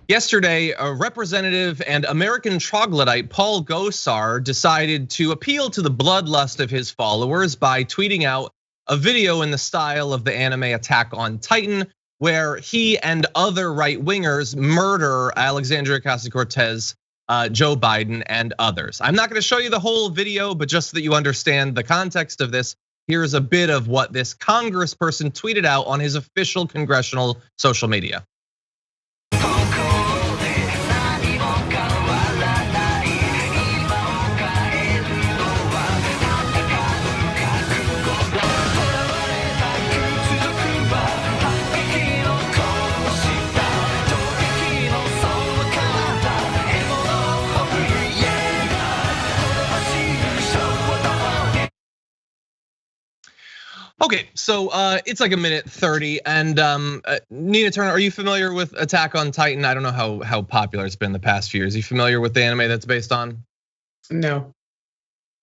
Yesterday, a representative and American troglodyte Paul Gosar decided to appeal to the bloodlust of his followers by tweeting out a video in the style of the anime Attack on Titan, where he and other right-wingers murder Alexandria Ocasio-Cortez, Joe Biden, and others. I'm not gonna show you the whole video, but just so that you understand the context of this, here's a bit of what this congressperson tweeted out on his official congressional social media. Okay, so it's like 1:30, and Nina Turner, are you familiar with Attack on Titan? I don't know how popular it's been the past few years. Are you familiar with the anime that's based on? No.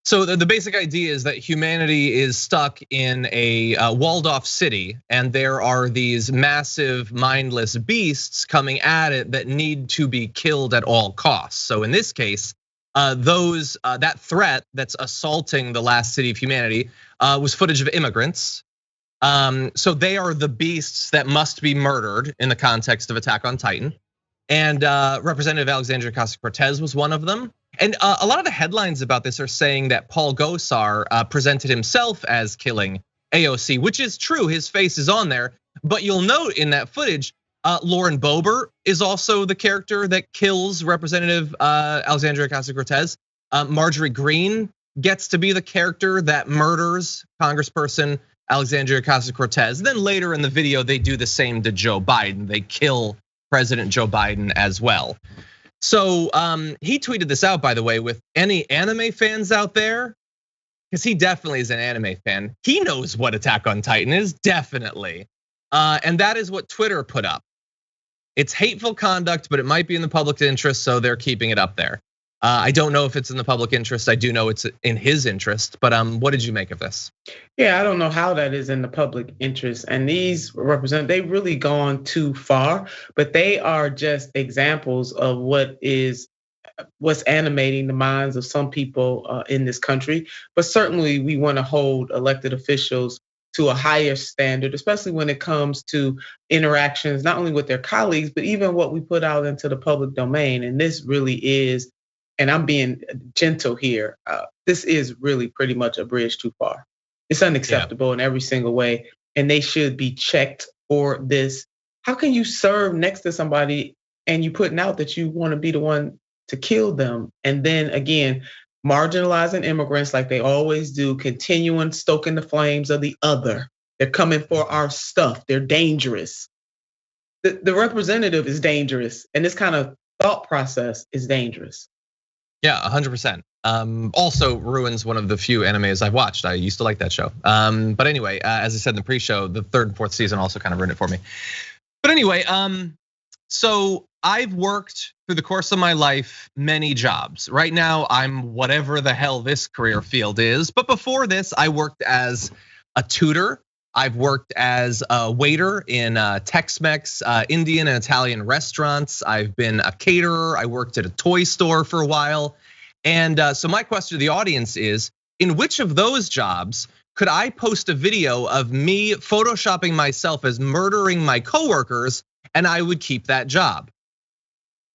So the basic idea is that humanity is stuck in a walled off city, and there are these massive mindless beasts coming at it that need to be killed at all costs. So in this case, that threat that's assaulting the last city of humanity was footage of immigrants. So they are the beasts that must be murdered in the context of Attack on Titan. And Representative Alexandria Ocasio-Cortez was one of them. And a lot of the headlines about this are saying that Paul Gosar presented himself as killing AOC, which is true, his face is on there. But you'll note in that footage, Lauren Boebert is also the character that kills Representative Alexandria Ocasio-Cortez. Marjorie Greene gets to be the character that murders Congressperson Alexandria Ocasio-Cortez. Then later in the video, they do the same to Joe Biden. They kill President Joe Biden as well. So he tweeted this out, by the way, with any anime fans out there, because he definitely is an anime fan. He knows what Attack on Titan is, definitely. And that is what Twitter put up. It's hateful conduct, but it might be in the public interest, so they're keeping it up there. I don't know if it's in the public interest. I do know it's in his interest, but what did you make of this? Yeah, I don't know how that is in the public interest. And these they've really gone too far, but they are just examples of what's animating the minds of some people in this country. But certainly we want to hold elected officials to a higher standard, especially when it comes to interactions, not only with their colleagues, but even what we put out into the public domain. And this really is, and I'm being gentle here, this is really pretty much a bridge too far. It's unacceptable in every single way, and they should be checked for this. How can you serve next to somebody and you putting out that you want to be the one to kill them? And then again, marginalizing immigrants like they always do, continuing stoking the flames of the other. They're coming for our stuff. They're dangerous. The representative is dangerous, and this kind of thought process is dangerous. Yeah, 100%. Also ruins one of the few animes I've watched. I used to like that show. But anyway, as I said in the pre-show, the 3rd and 4th season also kind of ruined it for me. But anyway, so I've worked through the course of my life many jobs. Right now, I'm whatever the hell this career field is. But before this, I worked as a tutor. I've worked as a waiter in Tex-Mex, Indian and Italian restaurants. I've been a caterer. I worked at a toy store for a while. And so my question to the audience is, in which of those jobs could I post a video of me photoshopping myself as murdering my coworkers and I would keep that job?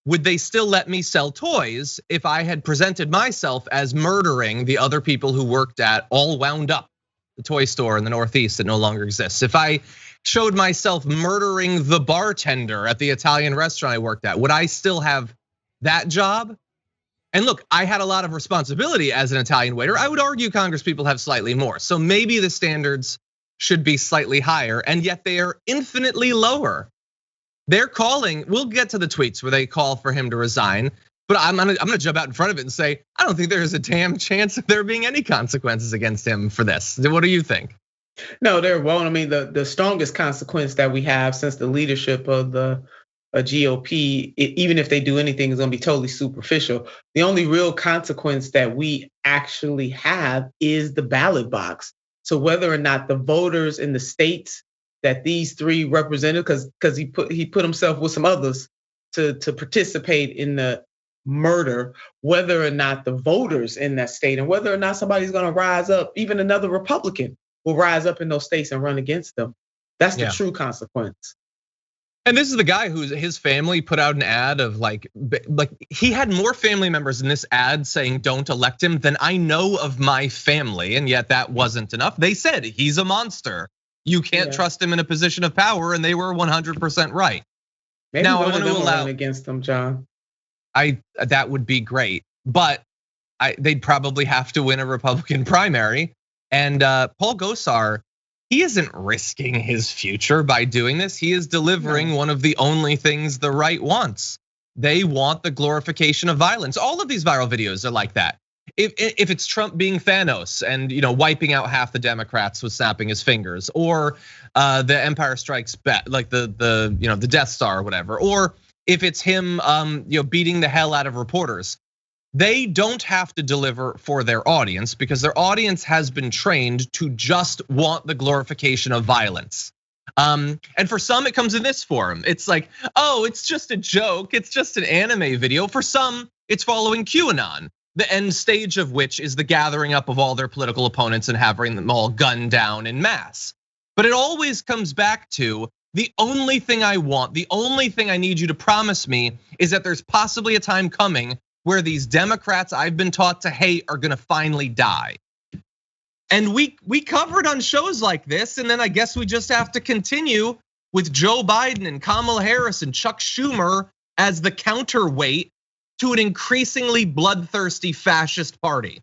Would they still let me sell toys if I had presented myself as murdering the other people who worked at All Wound Up, the toy store in the Northeast that no longer exists? If I showed myself murdering the bartender at the Italian restaurant I worked at, would I still have that job? And look, I had a lot of responsibility as an Italian waiter. I would argue congresspeople have slightly more. So maybe the standards should be slightly higher, and yet they are infinitely lower. They're calling, we'll get to the tweets where they call for him to resign, but I'm gonna jump out in front of it and say, I don't think there's a damn chance of there being any consequences against him for this. What do you think? No, there won't. I mean, the strongest consequence that we have since the leadership of the GOP, even if they do anything, is gonna be totally superficial. The only real consequence that we actually have is the ballot box. So whether or not the voters in the states that these three represented, because he put himself with some others to participate in the murder, whether or not the voters in that state and whether or not somebody's going to rise up, even another Republican will rise up in those states and run against them. That's the true consequence. And this is the guy who's his family put out an ad of like he had more family members in this ad saying don't elect him than I know of my family, and yet that wasn't enough. They said he's a monster. You can't trust him in a position of power, and they were 100% right. Maybe now I want to run against them, John. That would be great, but they'd probably have to win a Republican primary, and Paul Gosar. He isn't risking his future by doing this. He is delivering one of the only things the right wants. They want the glorification of violence. All of these viral videos are like that. If it's Trump being Thanos and wiping out half the Democrats with snapping his fingers, or the Empire Strikes Back, like the Death Star or whatever, or if it's him beating the hell out of reporters. They don't have to deliver for their audience because their audience has been trained to just want the glorification of violence. And for some, it comes in this form. It's like, oh, it's just a joke. It's just an anime video. For some, it's following QAnon, the end stage of which is the gathering up of all their political opponents and having them all gunned down in mass. But it always comes back to the only thing I want, the only thing I need you to promise me is that there's possibly a time coming where these Democrats I've been taught to hate are gonna finally die. And we covered on shows like this, and then I guess we just have to continue with Joe Biden and Kamala Harris and Chuck Schumer as the counterweight to an increasingly bloodthirsty fascist party.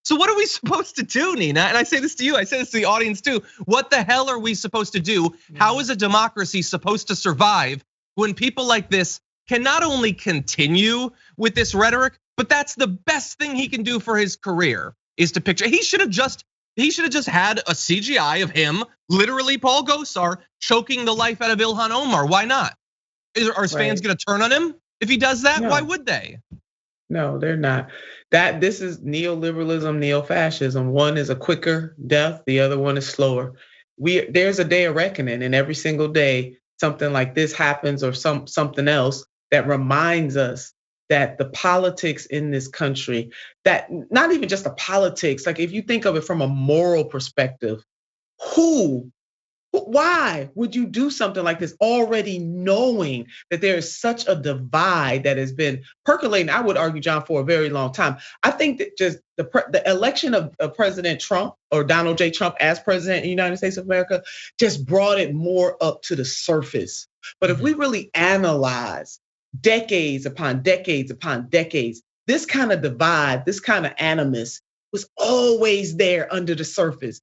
So what are we supposed to do, Nina? And I say this to you, I say this to the audience too. What the hell are we supposed to do? How is a democracy supposed to survive when people like this can not only continue with this rhetoric, but that's the best thing he can do for his career is to picture. He should have just had a CGI of him, literally Paul Gosar, choking the life out of Ilhan Omar. Why not? Are his fans gonna turn on him if he does that? No. Why would they? No, they're not. This is neoliberalism, neo-fascism. One is a quicker death, the other one is slower. There's a day of reckoning, and every single day something like this happens or something else that reminds us that the politics in this country, that not even just the politics, like if you think of it from a moral perspective, why would you do something like this already knowing that there is such a divide that has been percolating, I would argue, John, for a very long time. I think that just the election of President Trump or Donald J. Trump as president of the United States of America just brought it more up to the surface. But if we really analyze decades upon decades upon decades, this kind of divide, this kind of animus was always there under the surface.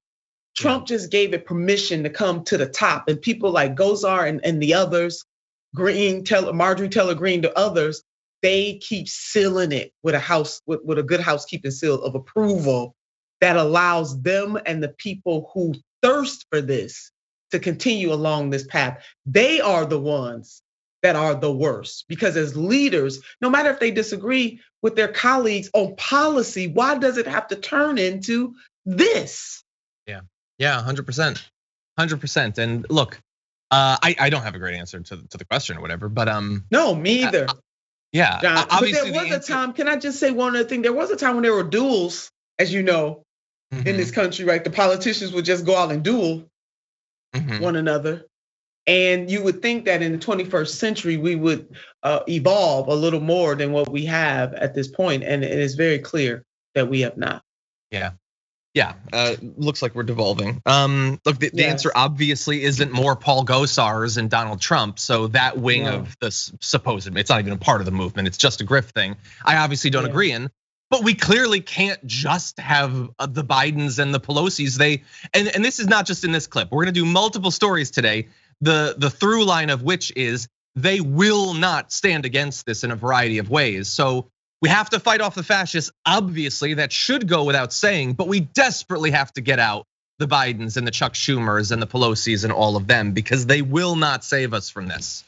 Trump just gave it permission to come to the top, and people like Gosar and the others, Marjorie Taylor Greene, the others, they keep sealing it with a good housekeeping seal of approval that allows them and the people who thirst for this to continue along this path. They are the ones that are the worst, because as leaders, no matter if they disagree with their colleagues on policy, why does it have to turn into this? Yeah, 100%, 100%. And look, I don't have a great answer to the question or whatever, but no, me either. Yeah, John, obviously but there was a time. Can I just say one other thing? There was a time when there were duels, as you know, in this country, right? The politicians would just go out and duel one another. And you would think that in the 21st century, we would evolve a little more than what we have at this point. And it is very clear that we have not. Yeah, looks like we're devolving. Look, the answer obviously isn't more Paul Gosars and Donald Trump. So that wing of this supposed, it's not even a part of the movement. It's just a grift thing. I obviously don't agree in, but we clearly can't just have the Bidens and the Pelosi's. And this is not just in this clip. We're gonna do multiple stories today. The through line of which is they will not stand against this in a variety of ways. So we have to fight off the fascists, obviously, that should go without saying, but we desperately have to get out the Bidens and the Chuck Schumers and the Pelosi's and all of them, because they will not save us from this.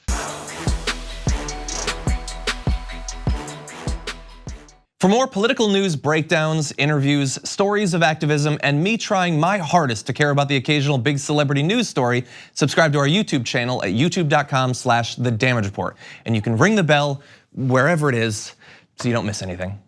For more political news breakdowns, interviews, stories of activism, and me trying my hardest to care about the occasional big celebrity news story, subscribe to our YouTube channel at youtube.com/The Damage Report. And you can ring the bell wherever it is so you don't miss anything.